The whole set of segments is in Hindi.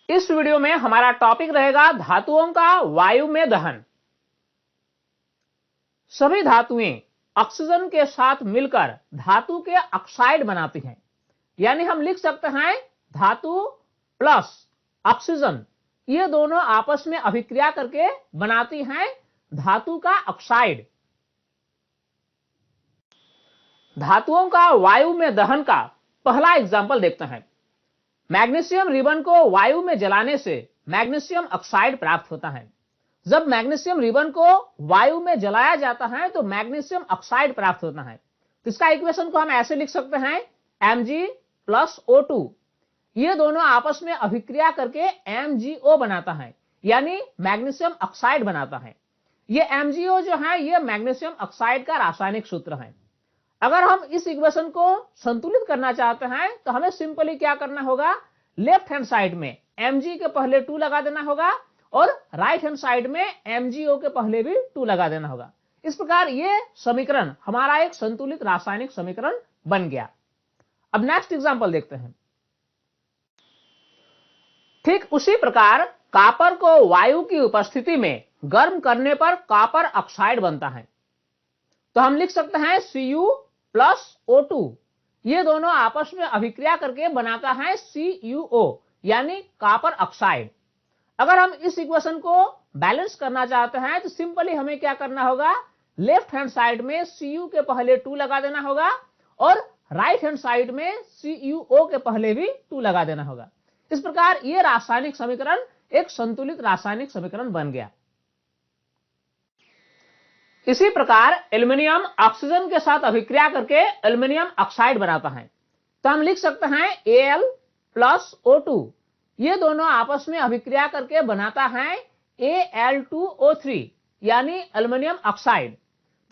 इस वीडियो में हमारा टॉपिक रहेगा धातुओं का वायु में दहन। सभी धातुएं ऑक्सीजन के साथ मिलकर धातु के ऑक्साइड बनाती हैं, यानी हम लिख सकते हैं धातु प्लस ऑक्सीजन, ये दोनों आपस में अभिक्रिया करके बनाती हैं धातु का ऑक्साइड। धातुओं का वायु में दहन का पहला एग्जाम्पल देखते हैं। मैग्नीशियम रिबन को वायु में जलाने से मैग्नीशियम ऑक्साइड प्राप्त होता है। जब मैग्नीशियम रिबन को वायु में जलाया जाता है तो मैग्नीशियम ऑक्साइड प्राप्त होता है। तो इसका इक्वेशन को हम ऐसे लिख सकते हैं Mg प्लस O2, ये दोनों आपस में अभिक्रिया करके MgO बनाता है, यानी मैग्नीशियम ऑक्साइड बनाता है। ये MgO जो है ये मैग्नीशियम ऑक्साइड का रासायनिक सूत्र है। अगर हम इस इक्वेशन को संतुलित करना चाहते हैं तो हमें सिंपली क्या करना होगा, लेफ्ट हैंड साइड में Mg के पहले 2 लगा देना होगा और राइट हैंड साइड में MgO के पहले भी 2 लगा देना होगा। इस प्रकार ये समीकरण हमारा एक संतुलित रासायनिक समीकरण बन गया। अब नेक्स्ट एग्जांपल देखते हैं। ठीक उसी प्रकार कॉपर को वायु की उपस्थिति में गर्म करने पर कॉपर ऑक्साइड बनता है। तो हम लिख सकते हैं Cu प्लस O2, ये दोनों आपस में अभिक्रिया करके बनाता है CuO, यानी कॉपर ऑक्साइड। अगर हम इस इक्वेशन को बैलेंस करना चाहते हैं तो सिंपली हमें क्या करना होगा, लेफ्ट हैंड साइड में Cu के पहले 2 लगा देना होगा और राइट हैंड साइड में CuO के पहले भी 2 लगा देना होगा। इस प्रकार यह रासायनिक समीकरण एक संतुलित रासायनिक समीकरण बन गया। इसी प्रकार एल्युमिनियम ऑक्सीजन के साथ अभिक्रिया करके एल्युमिनियम ऑक्साइड बनाता है। तो हम लिख सकते हैं Al प्लस O2, ये दोनों आपस में अभिक्रिया करके बनाता है Al2O3, यानी एल्युमिनियम ऑक्साइड।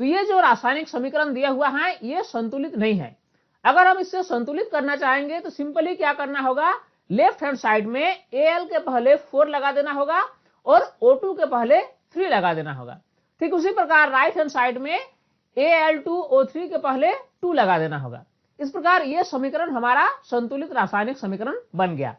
तो ये जो रासायनिक समीकरण दिया हुआ है ये संतुलित नहीं है। अगर हम इसे संतुलित करना चाहेंगे तो सिंपली क्या करना होगा, लेफ्ट हैंड साइड में Al के पहले 4 लगा देना होगा और O2 के पहले 3 लगा देना होगा। ठीक उसी प्रकार राइट हैंड साइड में Al2O3 के पहले 2 लगा देना होगा। इस प्रकार यह समीकरण हमारा संतुलित रासायनिक समीकरण बन गया।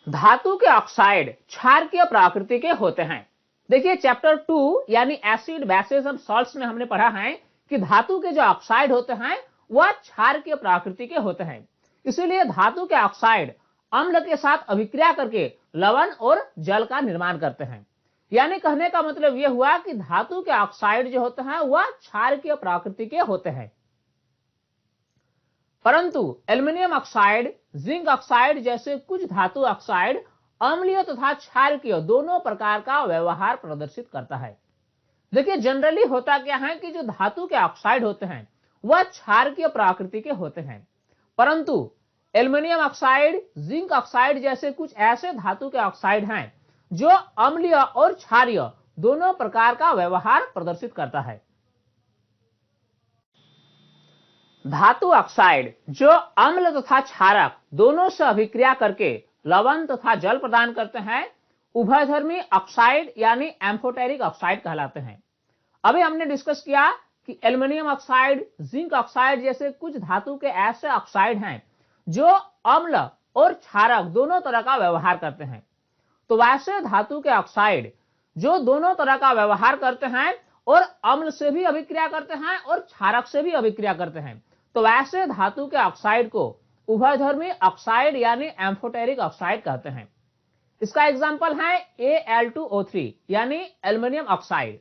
धातु के ऑक्साइड क्षारकीय प्रकृति के होते हैं। देखिए चैप्टर 2 यानी एसिड बेसेस एंड सॉल्ट्स में हमने पढ़ा है कि धातु के जो ऑक्साइड होते हैं वह क्षारकीय प्रकृति के होते हैं। इसीलिए धातु के ऑक्साइड अम्ल के साथ अभिक्रिया करके लवण और जल का निर्माण करते हैं। यानी कहने का मतलब यह हुआ कि धातु के ऑक्साइड जो होते हैं वह क्षारकीय प्रकृति के होते हैं। परंतु एल्युमिनियम ऑक्साइड, जिंक ऑक्साइड जैसे कुछ धातु ऑक्साइड अम्लीय तथा क्षारकीय दोनों प्रकार का व्यवहार प्रदर्शित करता है। देखिए जनरली होता क्या है कि जो धातु के ऑक्साइड होते हैं वह क्षारकीय प्रकृति के होते हैं, परंतु एल्युमिनियम ऑक्साइड, जिंक ऑक्साइड जैसे कुछ ऐसे धातु के ऑक्साइड हैं जो अम्लीय और क्षारीय दोनों प्रकार का व्यवहार प्रदर्शित करता है। धातु ऑक्साइड जो अम्ल तथा क्षारक दोनों से अभिक्रिया करके लवण तथा जल प्रदान करते हैं उभयधर्मी ऑक्साइड यानी एम्फोटेरिक ऑक्साइड कहलाते हैं। अभी हमने डिस्कस किया कि एल्युमिनियम ऑक्साइड, जिंक ऑक्साइड जैसे कुछ धातु के ऐसे ऑक्साइड हैं जो अम्ल और क्षारक दोनों तरह का व्यवहार करते हैं। तो वैसे धातु के ऑक्साइड जो दोनों तरह का व्यवहार करते हैं और अम्ल से भी अभिक्रिया करते हैं और क्षारक से भी अभिक्रिया करते हैं, तो वैसे धातु के ऑक्साइड को उभयधर्मी ऑक्साइड यानी एम्फोटेरिक ऑक्साइड कहते हैं। इसका एग्जांपल है Al2O3 यानी एल्युमिनियम ऑक्साइड।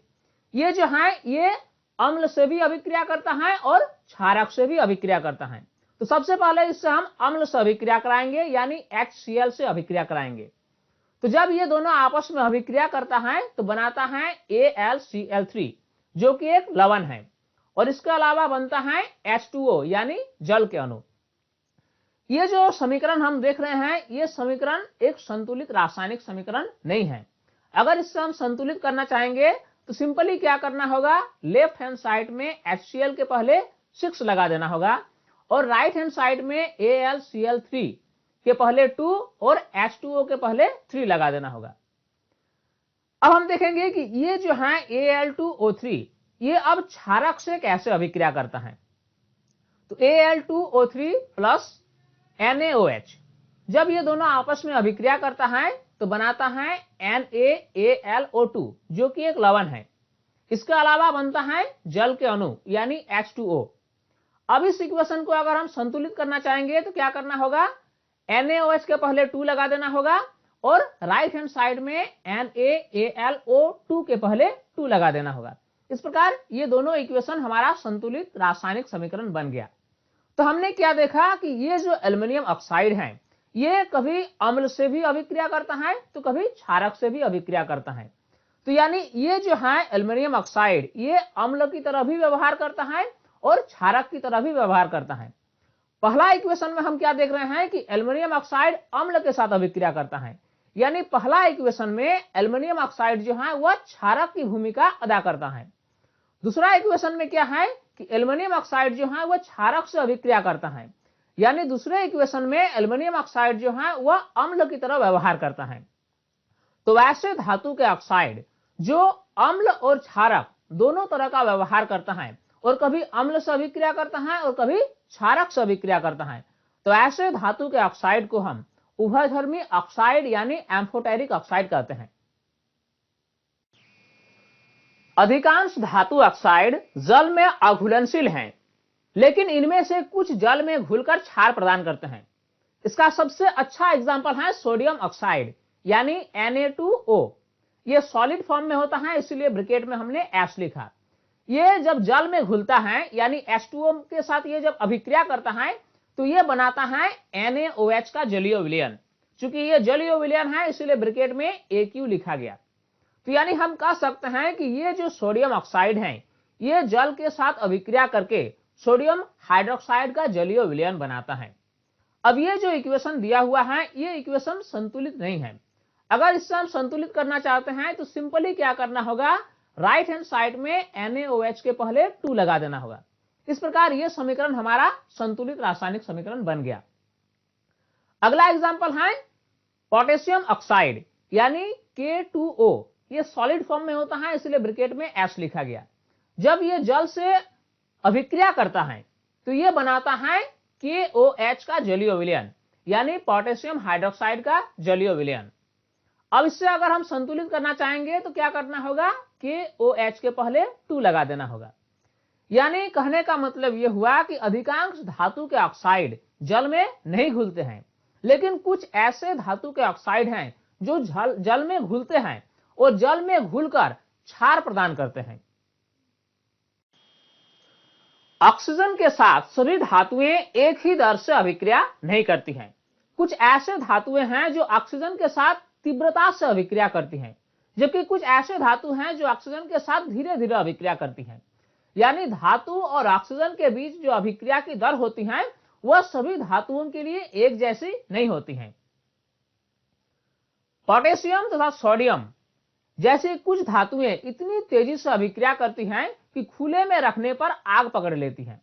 ये जो है ये अम्ल से भी अभिक्रिया करता है और क्षारक से भी अभिक्रिया करता है। तो सबसे पहले इससे हम अम्ल से अभिक्रिया कराएंगे यानी HCl से अभिक्रिया कराएंगे। तो जब ये दोनों आपस में अभिक्रिया करता है तो बनाता है AlCl3 जो कि एक लवण है, और इसके अलावा बनता है H2O यानी जल के अणु। ये जो समीकरण हम देख रहे हैं ये समीकरण एक संतुलित रासायनिक समीकरण नहीं है। अगर इससे हम संतुलित करना चाहेंगे तो सिंपली क्या करना होगा, लेफ्ट हैंड साइड में HCl के पहले 6 लगा देना होगा और राइट हैंड साइड में AlCl3 के पहले 2 और H2O के पहले 3 लगा देना होगा। अब हम देखेंगे कि ये जो है Al2O3 ये अब क्षारक से कैसे अभिक्रिया करता है। तो Al2O3 प्लस NaOH जब ये दोनों आपस में अभिक्रिया करता है तो बनाता है NaAlO2 जो कि एक लवण है। इसके अलावा बनता है जल के अणु यानी H2O। अब इस इक्वेशन को अगर हम संतुलित करना चाहेंगे तो क्या करना होगा, NaOH के पहले 2 लगा देना होगा और राइट हैंड साइड में NaAlO2 के पहले 2 लगा देना होगा। इस प्रकार ये दोनों इक्वेशन हमारा संतुलित रासायनिक समीकरण बन गया। तो हमने क्या देखा कि ये जो एल्युमिनियम ऑक्साइड है ये कभी अम्ल से भी अभिक्रिया करता है तो कभी क्षारक से भी अभिक्रिया करता है। तो यानी ये जो है एल्युमिनियम ऑक्साइड ये अम्ल की तरह भी व्यवहार करता है और क्षारक की तरह भी व्यवहार करता है। पहला इक्वेशन में हम क्या देख रहे हैं कि एल्युमिनियम ऑक्साइड अम्ल के साथ अभिक्रिया करता है, यानी पहला इक्वेशन में एल्युमिनियम ऑक्साइड जो है वह क्षारक की भूमिका अदा करता है। दूसरा इक्वेशन में क्या है कि एल्युमिनियम ऑक्साइड जो है वह क्षारक से अभिक्रिया करता है, यानी दूसरे इक्वेशन में एल्युमिनियम ऑक्साइड जो है वह अम्ल की तरह व्यवहार करता है। तो वैसे धातु के ऑक्साइड जो अम्ल और क्षारक दोनों तरह का व्यवहार करता है और कभी अम्ल से अभिक्रिया करता है और कभी क्षारक से अभिक्रिया करता है, तो ऐसे धातु के ऑक्साइड को हम उभयधर्मी ऑक्साइड यानी एम्फोटेरिक ऑक्साइड कहते हैं। अधिकांश धातु ऑक्साइड जल में अघुलनशील हैं, लेकिन इनमें से कुछ जल में घुलकर क्षार प्रदान करते हैं। इसका सबसे अच्छा एग्जांपल है सोडियम ऑक्साइड यानी Na2O। ये सॉलिड फॉर्म में होता है, इसलिए ब्रैकेट में हमने S लिखा। ये जब जल में घुलता है यानी H2O के साथ ये जब अभिक्रिया करता है तो ये बनाता है NaOH का जलीय विलयन। चूंकि ये जलीय विलयन है इसलिए ब्रैकेट में Aq लिखा गया। तो यानी हम कह सकते हैं कि ये जो सोडियम ऑक्साइड है ये जल के साथ अभिक्रिया करके सोडियम हाइड्रोक्साइड का जलीय विलयन बनाता है। अब ये जो इक्वेशन दिया हुआ है ये इक्वेशन संतुलित नहीं है। अगर इससे हम संतुलित करना चाहते हैं तो सिंपली क्या करना होगा, राइट हैंड साइड में NaOH के पहले 2 लगा देना होगा। इस प्रकार यह समीकरण हमारा संतुलित रासायनिक समीकरण बन गया। अगला एग्जांपल है पोटेशियम ऑक्साइड यानी K2O। ये सॉलिड फॉर्म में होता है इसलिए ब्रैकेट में S लिखा गया। जब ये जल से अभिक्रिया करता है तो ये बनाता है KOH का जलीय विलयन यानी पोटेशियम हाइड्रोक्साइड का जलीय विलयन। अब इससे अगर हम संतुलित करना चाहेंगे तो क्या करना होगा, KOH के पहले 2 लगा देना होगा। यानी कहने का मतलब यह हुआ कि अधिकांश धातु के ऑक्साइड जल में नहीं घुलते हैं, लेकिन कुछ ऐसे धातु के ऑक्साइड हैं जो जल में घुलते हैं और जल में घुलकर क्षार प्रदान करते हैं। ऑक्सीजन के साथ सभी धातुएं एक ही दर से अभिक्रिया नहीं करती हैं। कुछ ऐसे धातुएं हैं जो ऑक्सीजन के साथ तीव्रता से अभिक्रिया करती हैं, जबकि कुछ ऐसे धातु हैं जो ऑक्सीजन के साथ धीरे धीरे अभिक्रिया करती हैं। यानी धातु और ऑक्सीजन के बीच जो अभिक्रिया की दर होती है वह सभी धातुओं के लिए एक जैसी नहीं होती है। पोटेशियम तथा सोडियम जैसी कुछ धातुएं इतनी तेजी से अभिक्रिया करती हैं कि खुले में रखने पर आग पकड़ लेती हैं।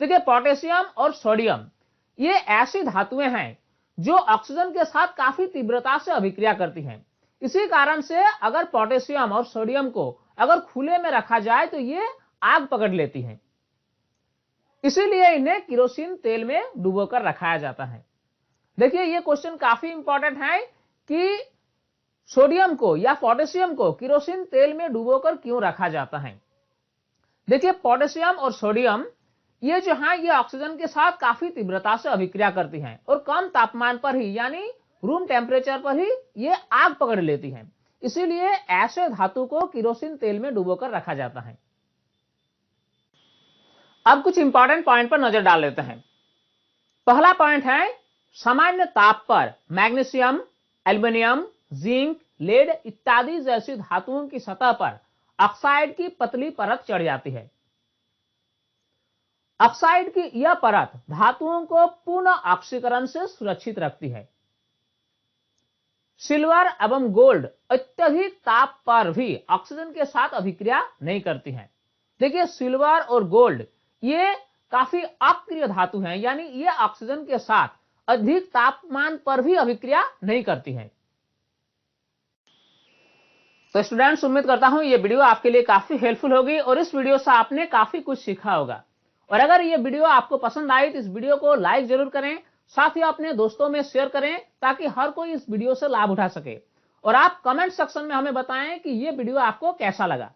देखिए पोटेशियम और सोडियम ये ऐसी धातुएं हैं जो ऑक्सीजन के साथ काफी तीव्रता से अभिक्रिया करती हैं। इसी कारण से अगर पोटेशियम और सोडियम को अगर खुले में रखा जाए तो ये आग पकड़ लेती हैं। इसीलिए इन्हें केरोसिन तेल में डुबोकर रखाया जाता है। देखिए ये क्वेश्चन काफी इंपॉर्टेंट है कि सोडियम को या पोटेशियम को केरोसिन तेल में डुबोकर क्यों रखा जाता है। देखिए पोटेशियम और सोडियम ये जो है ये ऑक्सीजन के साथ काफी तीव्रता से अभिक्रिया करती हैं और कम तापमान पर ही यानी रूम टेम्परेचर पर ही ये आग पकड़ लेती हैं। इसीलिए ऐसे धातु को केरोसिन तेल में डुबोकर रखा जाता है। अब कुछ इंपॉर्टेंट पॉइंट पर नजर डाल लेते हैं। पहला पॉइंट है सामान्य ताप पर मैग्नीशियम, एल्युमिनियम, जिंक, लेड इत्यादि जैसी धातुओं की सतह पर ऑक्साइड की पतली परत चढ़ जाती है। ऑक्साइड की यह परत धातुओं को पुनः ऑक्सीकरण से सुरक्षित रखती है। सिल्वर एवं गोल्ड अत्यधिक ताप पर भी ऑक्सीजन के साथ अभिक्रिया नहीं करती हैं। देखिए सिल्वर और गोल्ड ये काफी अक्रिय धातु हैं, यानी ये ऑक्सीजन के साथ अधिक तापमान पर भी अभिक्रिया नहीं करती हैं। तो स्टूडेंट्स उम्मीद करता हूं ये वीडियो आपके लिए काफी हेल्पफुल होगी और इस वीडियो से आपने काफी कुछ सीखा होगा। और अगर ये वीडियो आपको पसंद आई तो इस वीडियो को लाइक जरूर करें, साथ ही अपने दोस्तों में शेयर करें ताकि हर कोई इस वीडियो से लाभ उठा सके। और आप कमेंट सेक्शन में हमें बताएं कि ये वीडियो आपको कैसा लगा।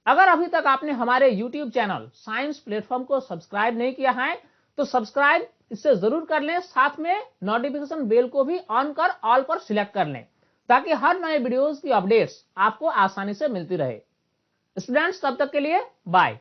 अगर अभी तक आपने हमारे YouTube चैनल साइंस प्लेटफॉर्म को सब्सक्राइब नहीं किया है तो सब्सक्राइब इसे जरूर कर लें, साथ में नोटिफिकेशन बेल को भी ऑन कर ऑल पर सिलेक्ट कर लें ताकि हर नए वीडियोस की अपडेट्स आपको आसानी से मिलती रहे। स्टूडेंट्स, तब तक के लिए बाय।